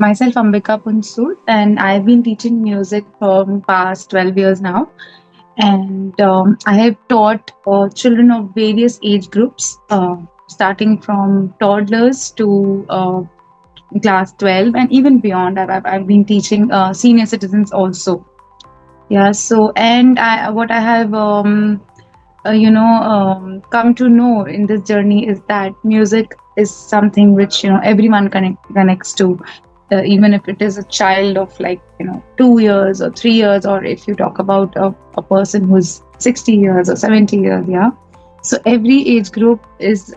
Myself, Ambika Punsud, and I've been teaching music for past 12 years now. And I have taught children of various age groups, starting from toddlers to class 12 and even beyond. I've been teaching senior citizens also. Yeah, so, and what I have come to know in this journey is that music is something which everyone connects to, even if it is a child of, like, 2 years or 3 years, or if you talk about a person who's 60 years or 70 years. Yeah, so every age group is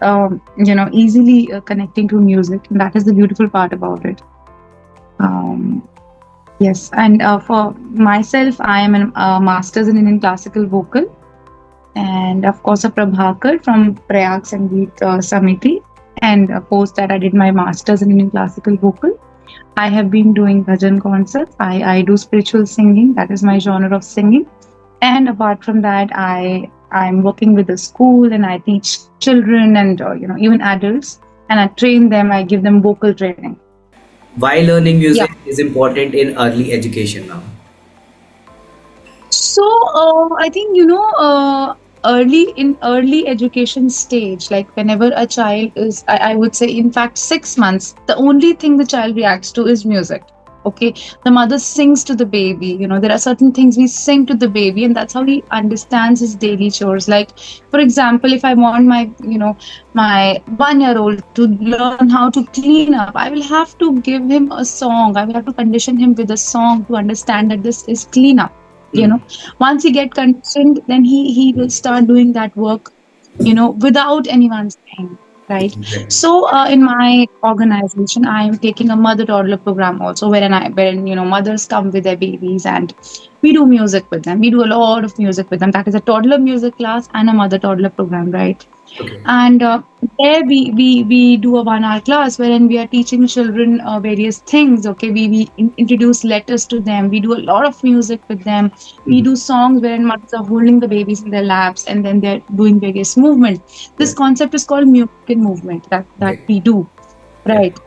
easily connecting to music, and that is the beautiful part about it. um, yes, and for myself, I am a master's in Indian classical vocal, and of course a Prabhakar from Prayag Sangeet Samiti. And post that, I did my master's in Indian classical vocal. I have been doing bhajan concerts. I do spiritual singing. That is my genre of singing. And apart from that, I'm working with a school, and I teach children and even adults, and I train them. I give them vocal training. Why learning Yeah. music is important in early education now? So I think early education stage, like whenever a child is, I would say, in fact, 6 months, the only thing the child reacts to is music. Okay, the mother sings to the baby. There are certain things we sing to the baby, and that's how he understands his daily chores. Like, for example, if I want my 1-year-old to learn how to clean up, I will have to give him a song. I will have to condition him with a song to understand that this is clean up. you know Hmm. Once he get conditioned, then he will start doing that work, without anyone saying, right? Exactly. So in my organization, I am taking a mother toddler program also, wherein mothers come with their babies, and we do music with them. We do a lot of music with them. That is a toddler music class and a mother toddler program, right? Okay. And there we do a 1 hour class wherein we are teaching children various things. Okay, we introduce letters to them. We do a lot of music with them. We Mhm. do songs wherein mothers are holding the babies in their laps, and then they're doing various movement. This Yeah. concept is called music and movement, that Okay. we do, Yeah. right?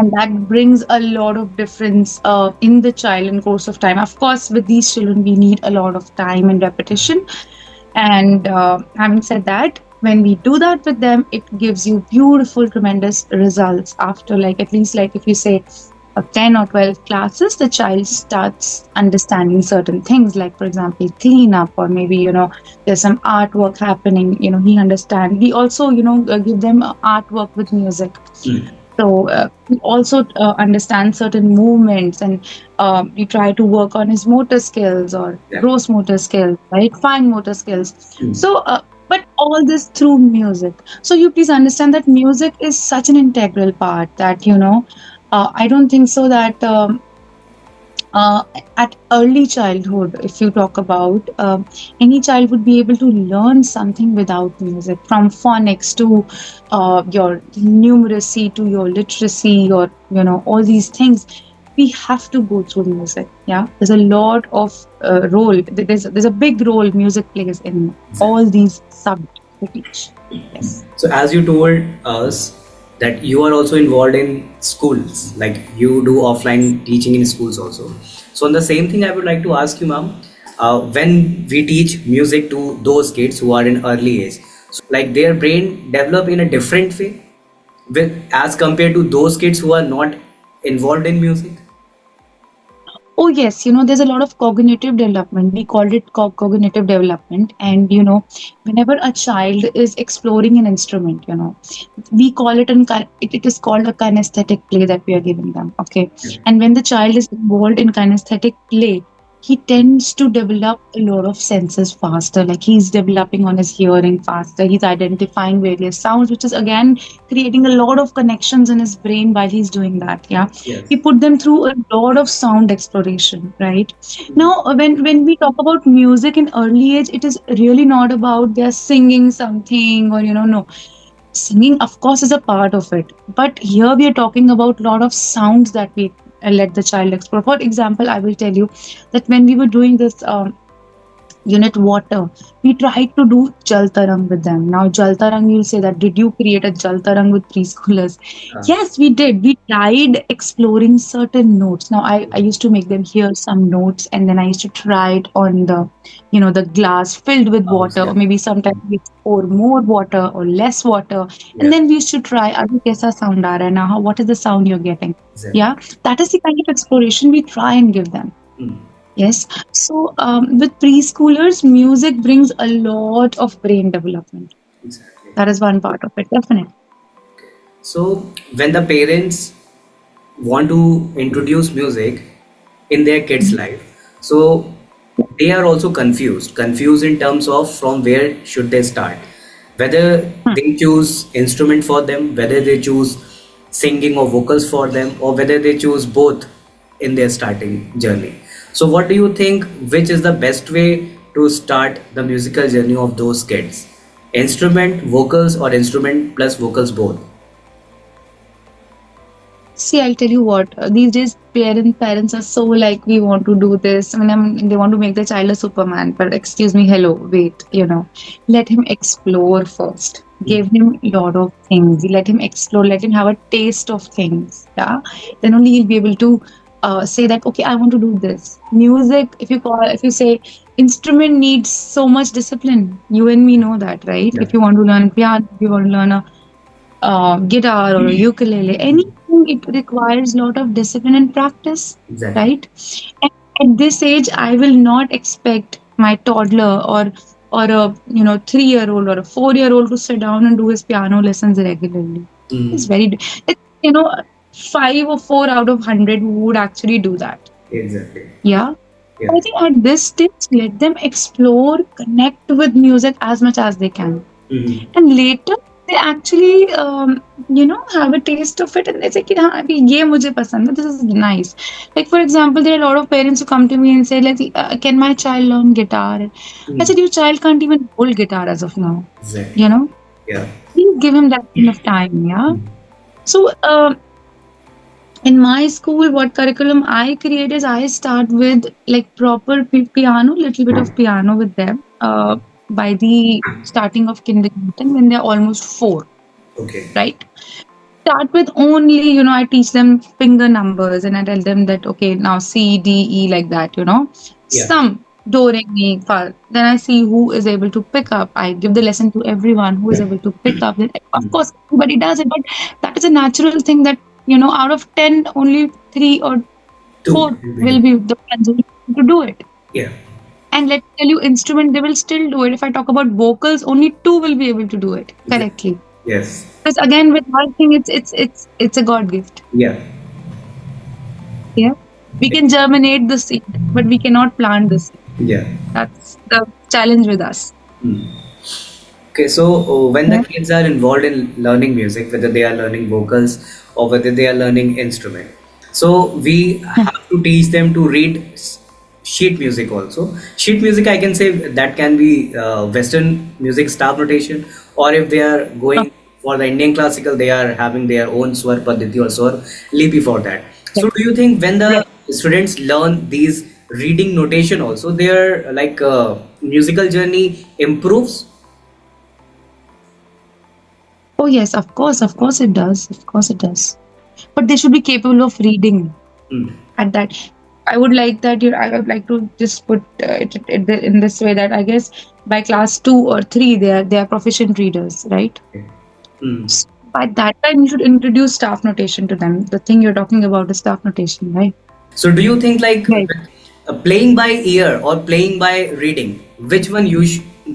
And that brings a lot of difference in the child in course of time. Of course, with these children, we need a lot of time and repetition. And having said that, when we do that with them, it gives you beautiful, tremendous results. After, like, at least, like, if you say 10 or 12 classes, the child starts understanding certain things, like, for example, cleanup, or maybe, there's some artwork happening. He understand. We also, give them artwork with music. Hmm. So we also understand certain movements, and we try to work on his motor skills, or Yeah. gross motor skills, right? Fine motor skills. Hmm. So, but all this through music. So you please understand that music is such an integral part that, I don't think so that uh, at early childhood, if you talk about, any child would be able to learn something without music, from phonics to your numeracy to your literacy, or all these things. We have to go through music. Yeah, there's a lot of role. There's a big role music plays in Exactly. all these subjects we teach. Yes. So as you told us that you are also involved in schools, like you do offline teaching in schools also. So on the same thing, I would like to ask you, ma'am, when we teach music to those kids who are in early age, so like their brain develop in a different way with as compared to those kids who are not involved in music. Oh, yes. There's a lot of cognitive development. We called it cognitive development. And, whenever a child is exploring an instrument, we call it, it is called a kinesthetic play that we are giving them. Okay. And when the child is involved in kinesthetic play, he tends to develop a lot of senses faster. Like, he's developing on his hearing faster. He's identifying various sounds, which is again creating a lot of connections in his brain while he's doing that. Yeah, Yes. we put them through a lot of sound exploration, right? Now, when we talk about music in early age, it is really not about they're singing something, or no. Singing, of course, is a part of it, but here we are talking about a lot of sounds that we let the child explore. For example, I will tell you that when we were doing this Unit water. We tried to do Jal Tarang with them. Now, Jal Tarang, you'll say that, did you create a Jal Tarang with preschoolers? Uh, Yes, we did. We tried exploring certain notes. Now, I used to make them hear some notes and then I used to try it on the glass filled with water, or yeah. maybe sometimes we pour more water or less water. And Yeah. then we used to try, "Abhi kaisa sound aa raha hai now? What is the sound you're getting?" Exactly. Yeah, that is the kind of exploration we try and give them. Mm, Yes. So, with preschoolers, music brings a lot of brain development. exactly. That is one part of it, definitely. So when the parents want to introduce music in their kids' Mhm. life, so they are also confused in terms of from where should they start, whether Hmm. they choose instrument for them, whether they choose singing or vocals for them, or whether they choose both in their starting journey. So what do you think, which is the best way to start the musical journey of those kids? Instrument, vocals, or instrument plus vocals both? See, I'll tell you what. These days, parents are so like, we want to do this. I mean, they want to make the child a Superman. But excuse me, hello, wait. Let him explore first. Give him a lot of things. Let him explore. Let him have a taste of things. Yeah, then only he'll be able to say that, okay, I want to do this. Music. If you say instrument needs so much discipline. You and me know that, right? Yeah, If you want to learn piano, if you want to learn a guitar or a ukulele, anything, it requires a lot of discipline and practice, exactly. right? And at this age, I will not expect my toddler or a 3-year old or a 4-year old to sit down and do his piano lessons regularly. It's Mm, it's you know 5 or 4 out of 100 who would actually do that. exactly. Yeah. Yeah. I think at this stage, let them explore, connect with music as much as they can, Mm-hmm. and later they actually have a taste of it and they say कि हाँ अभी ये मुझे पसंद है, this is nice. Like for example, there are a lot of parents who come to me and say like, can my child learn guitar? I Mm, said, your child can't even hold guitar as of now. exactly. you know Yeah. Please give him that kind of time. Yeah. Mm, So in my school, what curriculum I create is, I start with like proper piano, little bit of piano with them by the starting of kindergarten when they're almost 4, okay. right? Start with only, I teach them finger numbers and I tell them that, okay, now C, D, E, like that, Yeah. some do, re, mi, fa. Then I see who is able to pick up. I give the lesson to everyone who is able to pick up. Then, of Mm, course, everybody does it, but that is a natural thing that, out of 10, only 3 or two 4 will be will doing. be the ones who are able to do it. Yeah. And let's tell you, instrument, they will still do it. If I talk about vocals, only 2 will be able to do it Exactly. correctly. Yes. Because again, with our thing, it's a God gift. Yeah. Yeah. We can germinate the seed, but we cannot plant the seed. Yeah. That's the challenge with us. Mm. Okay, so when the Yeah. kids are involved in learning music, whether they are learning vocals or whether they are learning instrument, so we Hmm. have to teach them to read sheet music also. Sheet music, I can say that can be Western music staff notation, or if they are Oh, going for the Indian classical, they are having their own swar paddhati or swar lipi for that. right. So, do you think when the Right. students learn these reading notation also, their like musical journey improves? Oh, yes, of course it does. Of course it does. But they should be capable of reading Mm. at that. I would like that. I would like to just put it in this way that I guess by class 2 or 3, they are proficient readers, right? Mm. So by that time, you should introduce staff notation to them. The thing you're talking about is staff notation, right? So, do you think like Right. playing by ear or playing by reading, which one you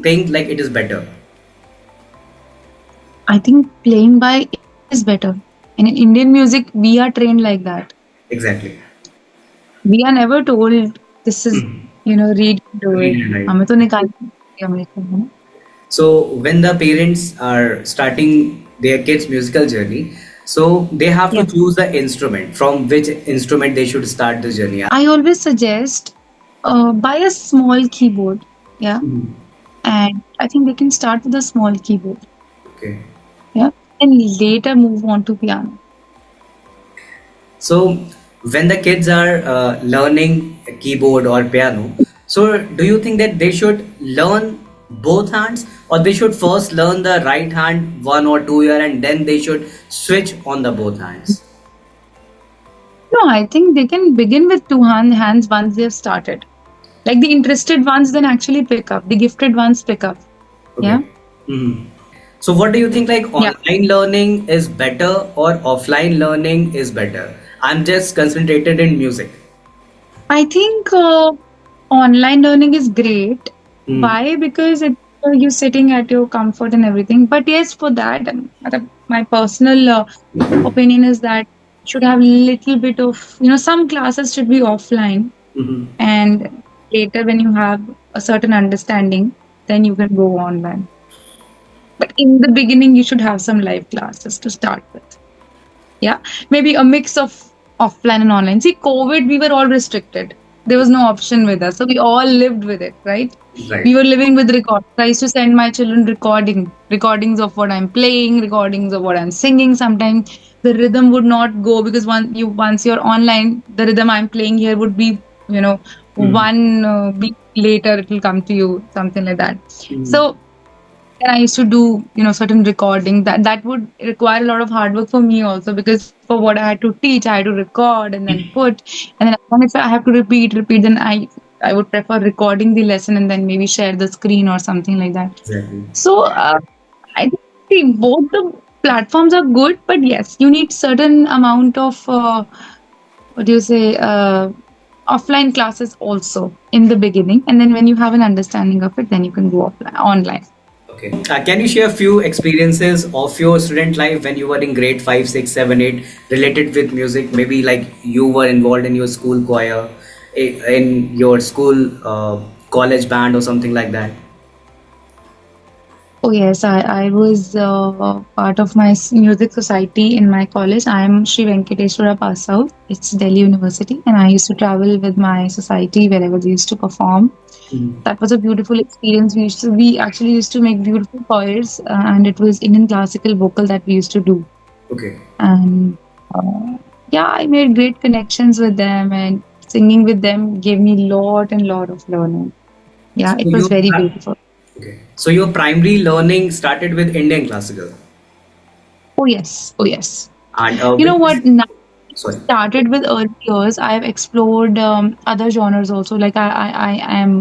think like it is better? I think playing by is better. And in Indian music, we are trained like that. Exactly. We are never told this is, Hmm. read, do Read it. and write. हमें तो निकाल के दिया हमेशा, So, when the parents are starting their kids' musical journey, so they have to Yeah. choose the instrument from which instrument they should start the journey. I always suggest buy a small keyboard. Yeah. Mhm. And I think they can start with a small keyboard. Okay. Yeah. And later move on to piano. So when the kids are learning keyboard or piano, so So, do you think that they should learn both hands, or they should first learn the right hand 1 or 2 year, and then they should switch on the both hands? No, I think they can begin with hands once they've started. Like the interested ones then actually pick up. The gifted ones pick up. Yeah. Okay. Mhm. So, what do you think? Like Yeah. online learning is better or offline learning is better? I'm just concentrated in music. I think online learning is great. Mm. Why? Because you're sitting at your comfort and everything. But yes, for that, my personal opinion is that should have little bit of, some classes should be offline, Mhm. and later when you have a certain understanding, then you can go online. But in the beginning, you should have some live classes to start with. Yeah, maybe a mix of offline and online. See, COVID, we were all restricted. There was no option with us. So we all lived with it, right? We Right. were living with records. I used to send my children recordings of what I'm playing, recordings of what I'm singing. Sometimes the rhythm would not go because once you're online, the rhythm I'm playing here would be, you know, Mm. one beat later it will come to you, something like that. Mm. So and I used to do, certain recording that would require a lot of hard work for me also, because for what I had to teach, I had to record and then put, and then if I have to repeat, then I would prefer recording the lesson and then maybe share the screen or something like that. Exactly. So I think both the platforms are good, but yes, you need certain amount of what do you say offline classes also in the beginning, and then when you have an understanding of it, then you can go offline online. Okay. Can you share a few experiences of your student life when you were in grade 5, 6, 7, 8 related with music? Maybe like you were involved in your school choir, in your school college band or something like that. Oh yes, I was part of my music society in my college. I am Sri Venkateswara pass out. It's Delhi University, and I used to travel with my society wherever they used to perform. Mhm. That was a beautiful experience. We actually used to make beautiful choirs, and it was Indian classical vocal that we used to do. Okay. And yeah, I made great connections with them, and singing with them gave me lot and lot of learning. Yeah, So it was your very beautiful. okay. So your primary learning started with Indian classical, Oh yes, oh yes. and You know what? Now sorry. started with early years. I've explored other genres also. Like I am,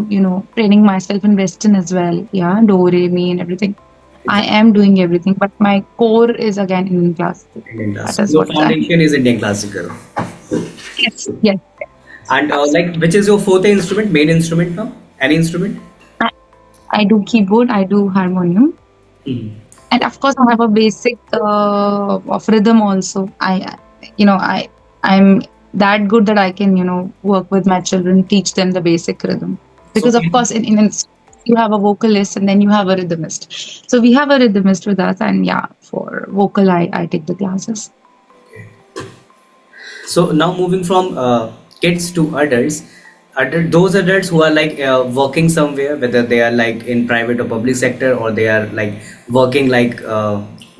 training myself in Western as well. Yeah, do, re, mi, and everything. I Exactly. am doing everything, but my core is again Indian classical. Indian That classical. is Your what I. foundation is Indian classical, Yes, yes, and like absolutely. which is your fourth instrument, main instrument now? Any instrument? I, I do keyboard. I do harmonium, Mhm. and of course, I have a basic of rhythm also. I'm that good that I can work with my children, teach them the basic rhythm. So Because of course, in you have a vocalist and then you have a rhythmist. So we have a rhythmist with us, and yeah, for vocal, I take the classes. So now moving from kids to adults, those adults who are like working somewhere, whether they are like in private or public sector, or they are like working like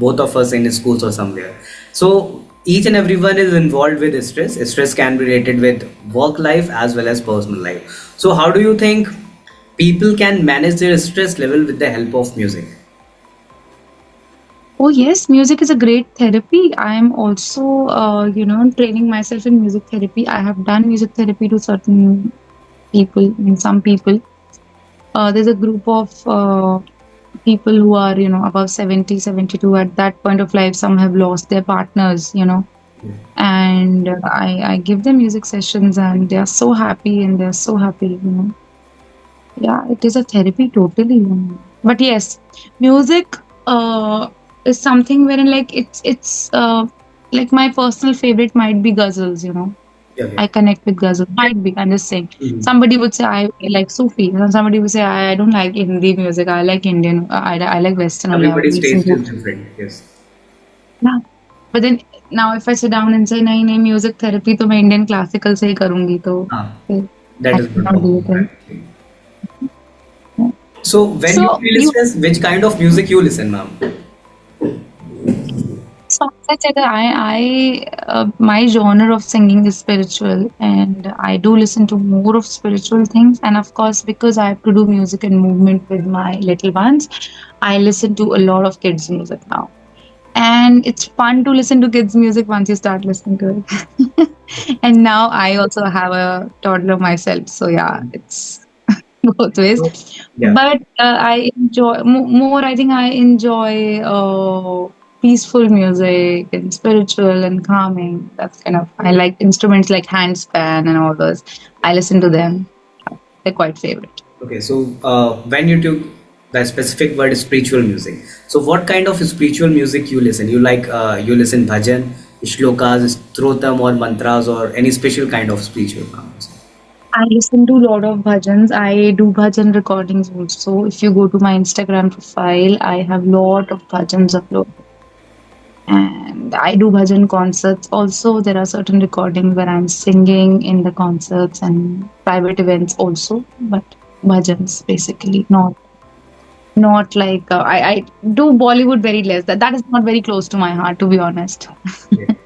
both of us in schools or somewhere. So each and everyone is involved with stress. Stress can be related with work life as well as personal life. So how do you think people can manage their stress level with the help of music? Oh yes, music is a great therapy. I am also, training myself in music therapy. I have done music therapy to certain people, I mean, some people. There's a group of people who are, above 70, 72 at that point of life. Some have lost their partners, and I give them music sessions, and they are so happy, and they're so happy. Yeah, it is a therapy totally. But yes, music is something wherein like it's like my personal favorite might be ghazals. Yeah, I okay. connect with ghazals. Might be, I'm just saying. Mhm. Somebody would say I like Sufi, and somebody would say I don't like Hindi music. I like Indian. I like Western only. I would Everybody's listen taste to. is different. Yes. Yeah. But then now if I sit down and say नहीं नहीं music therapy तो मैं Indian classical से ही करूँगी तो Ah, फिर that I is good cannot for do me. it, right? Yeah. So when you So feel you stress, which kind of music you listen, ma'am? That's it. My genre of singing is spiritual, and I do listen to more of spiritual things. And of course, because I have to do music and movement with my little ones, I listen to a lot of kids' music now. And it's fun to listen to kids' music once you start listening to it. And now I also have a toddler myself, so yeah, it's both ways. So, yeah. But I enjoy more. I think I enjoy peaceful music and spiritual and calming. That's kind of I like instruments like handspan and all those. I listen to them. They're quite favorite. Okay, so when you took the specific word spiritual music, so what kind of spiritual music you listen? You listen bhajan, shlokas, strotam or mantras or any special kind of spiritual music? I listen to a lot of bhajans. I do bhajan recordings also. If you go to my Instagram profile, I have lot of bhajans uploaded. And I do bhajan concerts also. There are certain recordings where I'm singing in the concerts and private events also, but bhajans basically, not like I do Bollywood very less. That is not very close to my heart, to be honest. Okay.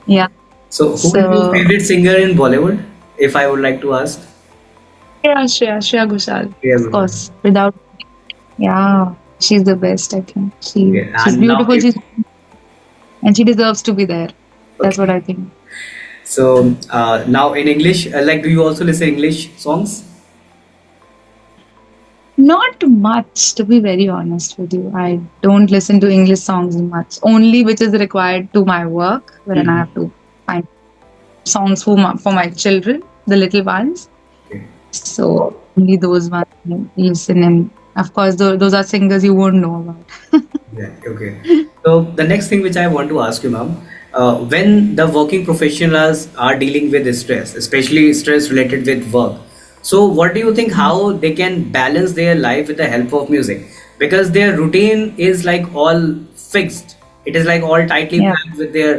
Yeah. So who is your So favorite singer in Bollywood? If I would like to ask. yeah, Shreya Ghoshal, Yeah, of course. Without yeah, she's the best. I think okay. she's And now beautiful. if And she deserves to be there. That's what okay. I think. So now in English, like do you also listen English songs? Not much, to be very honest with you. I don't listen to English songs much. Only which is required to my work, wherein I Mhm. have to find songs for my children, the little ones. Okay. So only those ones I listen. And of course, those are singers you won't know about. Yeah, okay. So the next thing which I want to ask you, ma'am, when the working professionals are dealing with stress, especially stress related with work, so what do you think how they can balance their life with the help of music? Because their routine is like all fixed. It is like all tightly Yeah. planned with their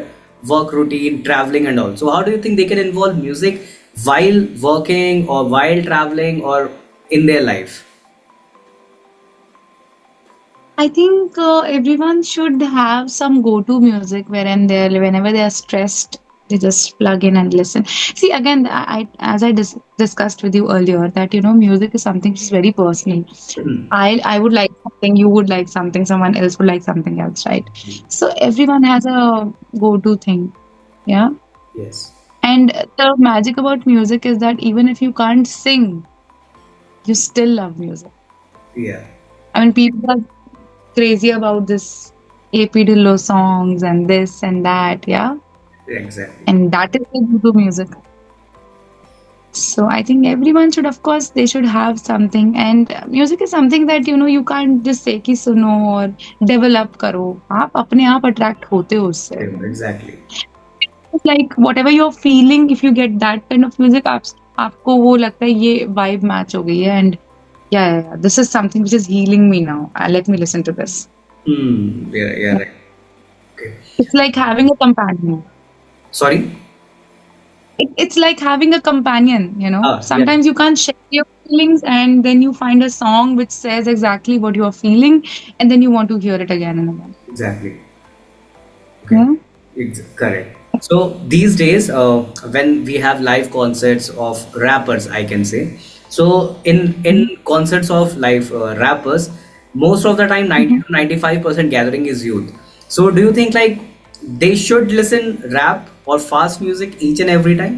work routine, traveling and all. So how do you think they can involve music while working or while traveling or in their life? I think everyone should have some go-to music wherein whenever they are stressed, they just plug in and listen. See, again, as I discussed with you earlier, that music is something which is very personal. I would like something, you would like something, someone else would like something else, right? So everyone has a go-to thing, yeah. Yes. And the magic about music is that even if you can't sing, you still love music. Yeah. I mean, people are crazy about this AP Dillo songs and this and that, yeah. Exactly. And that is the go-to music. So I think everyone should, of course, they should have something. And music is something that you can't just say कि सुनो और develop करो. आप अपने आप attract होते हो उससे. Yeah, exactly. It's like whatever you're feeling, if you get that kind of music, आपको वो लगता है ये vibe match हो गई है. And yeah, this is something which is healing me now. Let me listen to this. Hmm. Yeah, yeah, Yeah. right. Okay. It's like having a companion. Sorry? It's like having a companion. Yeah, Sometimes you can't share your feelings, and then you find a song which says exactly what you're feeling, and then you want to hear it again and again. exactly. Okay. Yeah. Correct. So these days, when we have live concerts of rappers, I can say. So in concerts of live rappers, most of the time, 90 Mhm. to 95% gathering is youth. So do you think like they should listen rap or fast music each and every time?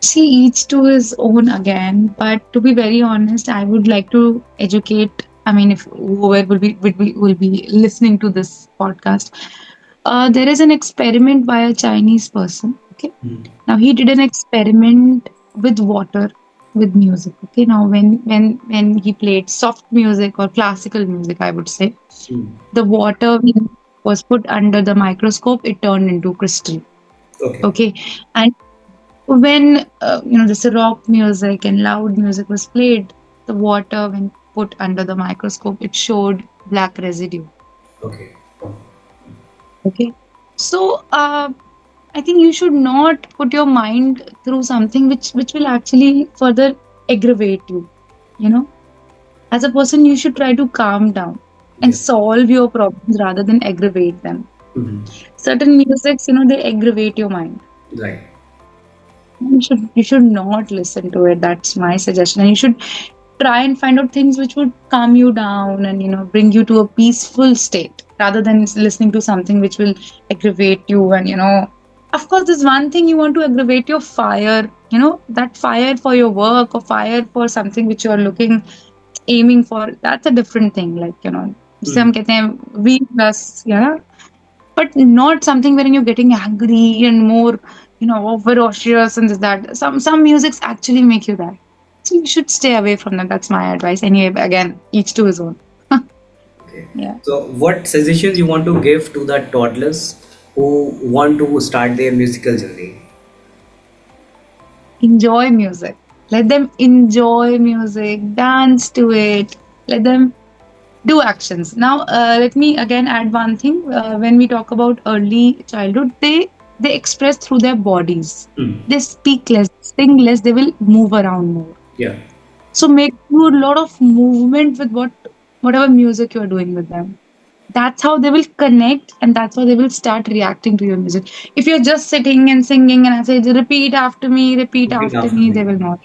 See, each to his own again. But to be very honest, I would like to educate. I mean, if whoever will be listening to this podcast, there is an experiment by a Chinese person. Okay. Hmm. Now he did an experiment with water, with music. Okay. Now when he played soft music or classical music, I would say Hmm. the water was put under the microscope, it turned into crystal. Okay. Okay. And when this rock music and loud music was played, the water when put under the microscope, it showed black residue. Okay. Okay. So I think you should not put your mind through something which will actually further aggravate you. You know, as a person, you should try to calm down. and Yeah. solve your problems rather than aggravate them. Mhm. Certain musics, they aggravate your mind. Right. You should not listen to it. That's my suggestion. And you should try and find out things which would calm you down and bring you to a peaceful state rather than listening to something which will aggravate you. And of course, there's one thing you want to aggravate your fire. That fire for your work or fire for something which you're looking aiming for. That's a different thing. Like जिसे Mhm. हम कहते हैं V plus, but not something wherein you're getting angry and more, ferocious and this, that. Some musics actually make you that. So you should stay away from them. That's my advice. Anyway, again, each to his own. Okay. Yeah. So, what suggestions you want to give to the toddlers who want to start their musical journey? Enjoy music. Let them enjoy music, dance to it. Let them do actions. Now, let me again add one thing. When we talk about early childhood, they express through their bodies. Hmm. They speak less, sing less. They will move around more. Yeah. So make do a lot of movement with whatever music you're doing with them. That's how they will connect, and that's how they will start reacting to your music. If you're just sitting and singing and I say repeat Repeat after after me, they me. will not.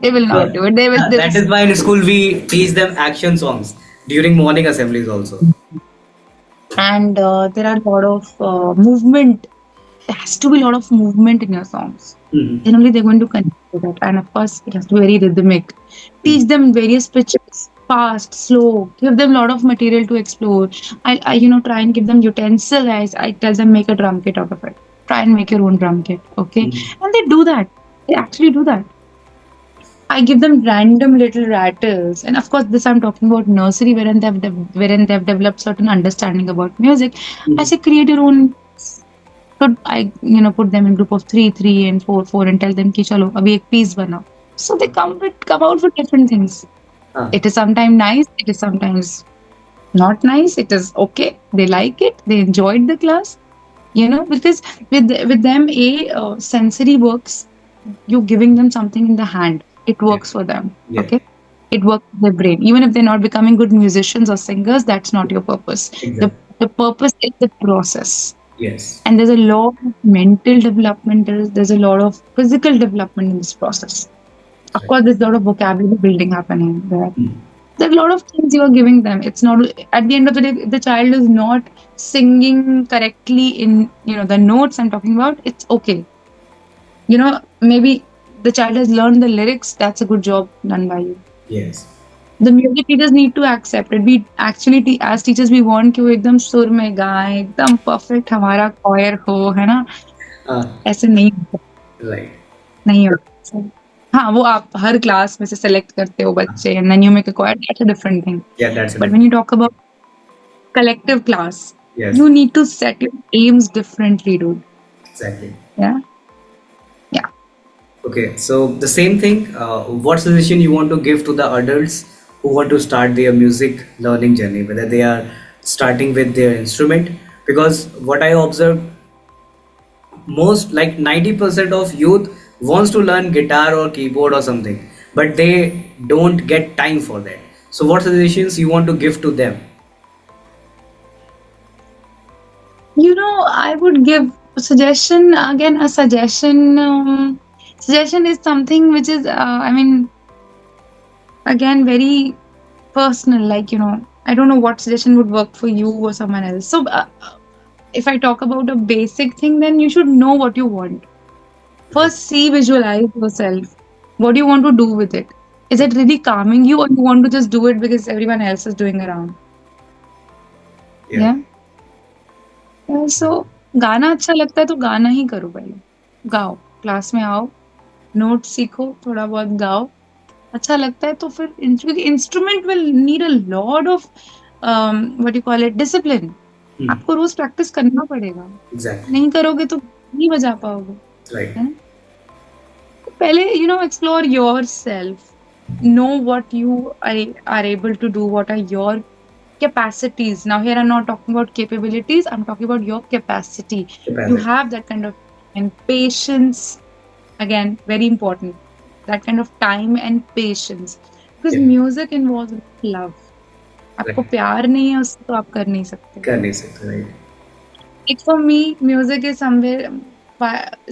They will Yeah. not do it. They will That is why in school we teach them action songs during morning assemblies also. and there are a lot of movement. There has to be a lot of movement in your songs. Mhm. Then only they're going to connect with it. And of course, it has to be very rhythmic. Mhm. Teach them various pitches, fast, slow. Give them a lot of material to explore. I try and give them utensils. I tell them make a drum kit out of it. Try and make your own drum kit, okay? Mhm. And they do that. They actually do that. I give them random little rattles, and of course, this I'm talking about nursery, wherein they've developed certain understanding about music. I Mhm. say create your own. So I put them in group of three and four, and tell them कि चलो अभी एक piece बनाओ. So they come out with different things. Ah, It is sometimes nice. It is sometimes not nice. It is okay. They like it. They enjoyed the class. Because with them, sensory works. You're giving them something in the hand. It yeah, works for them. yeah, Okay. It works with their brain. Even if they're not becoming good musicians or singers, that's not your purpose. The exactly. the purpose is the process. Yes. And there's a lot of mental development, there's a lot of physical development in this process. Of Right. course, there's a lot of vocabulary building happening there. Mm. There are a lot of things you are giving them. It's not at the end of the day, if the child is not singing correctly in the notes I'm talking about. It's okay. Maybe the child has learned the lyrics. That's a good job done by you. Yes. The music teachers need to accept it. We actually, as teachers, we want कि वो एकदम सुर में गाए, एकदम perfect हमारा choir हो, है ना? Ah, ऐसे नहीं होता, right. नहीं होता। हाँ, वो आप हर क्लास में से सेलेक्ट करते हो Ah, बच्चे and then you make a choir. That's a different thing. yeah, that's a But different. when you talk about collective class, Yes, you need to set your aims differently, dude. exactly. Yeah, yeah. Okay, so the same thing. What suggestion you want to give to the adults who want to start their music learning journey, whether they are starting with their instrument? Because what I observed, most like 90% of youth wants to learn guitar or keyboard or something, but they don't get time for that. So, what suggestions you want to give to them? I would give a suggestion again. A suggestion. Suggestion is something which is, I mean, again, very personal. Like I don't know what suggestion would work for you or someone else. So, if I talk about a basic thing, then you should know what you want. Okay. First, see, visualize yourself. What do you want to do with it? Is it really calming you, or you want to just do it because everyone else is doing around? Yeah. Yeah. So गाना अच्छा लगता है तो गाना ही करो पहले. गाओ, class में आओ, नोट सीखो, थोड़ा बहुत गाओ. अच्छा लगता है तो फिर क्योंकि instrument will need a lot of what you call it discipline. Hmm. आपको रोज प्रैक्टिस करना पड़ेगा. Exactly. नहीं करोगे तो नहीं बजा पाओगे. Right. है ना? पहले explore yourself. Know what you are able to do. What are your capacities? Now here I'm not talking about capabilities. I'm talking about your capacity. You Capacity. have that kind of and patience. Again, very important. That kind of time and patience, because Yeah. music involves love. आपको Right. प्यार नहीं है उससे तो आप कर नहीं सकते. कर नहीं सकते, right. Like for me, music is somewhere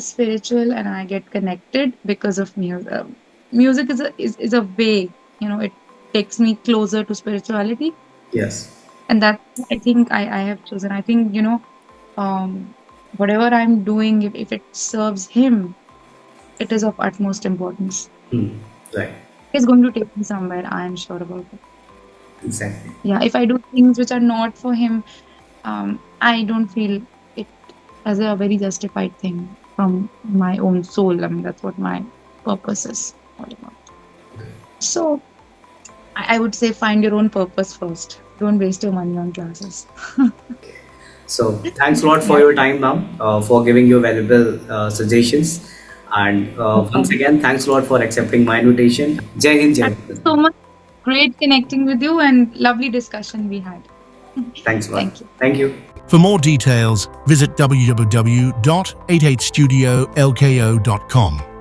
spiritual, and I get connected because of music. Music is a way, it takes me closer to spirituality, Yes. and that's what I think I have chosen. I think whatever I'm doing, if it serves him, it is of utmost importance. Hmm. Right. He's going to take me somewhere. I am sure about it. Exactly. Yeah, if I do things which are not for him, I don't feel it as a very justified thing from my own soul. I mean, that's what my purpose is all about. So I would say find your own purpose first. Don't waste your money on classes. So thanks a lot for Yeah, your time, ma'am, for giving your valuable suggestions. And no once problem. again, thanks a lot for accepting my invitation. Jai Hind, Jai Thank you Hind. so much. Great connecting with you and lovely discussion we had. Thanks, ma'am. Thank you. Thank you. For more details, visit www.88studiolko.com.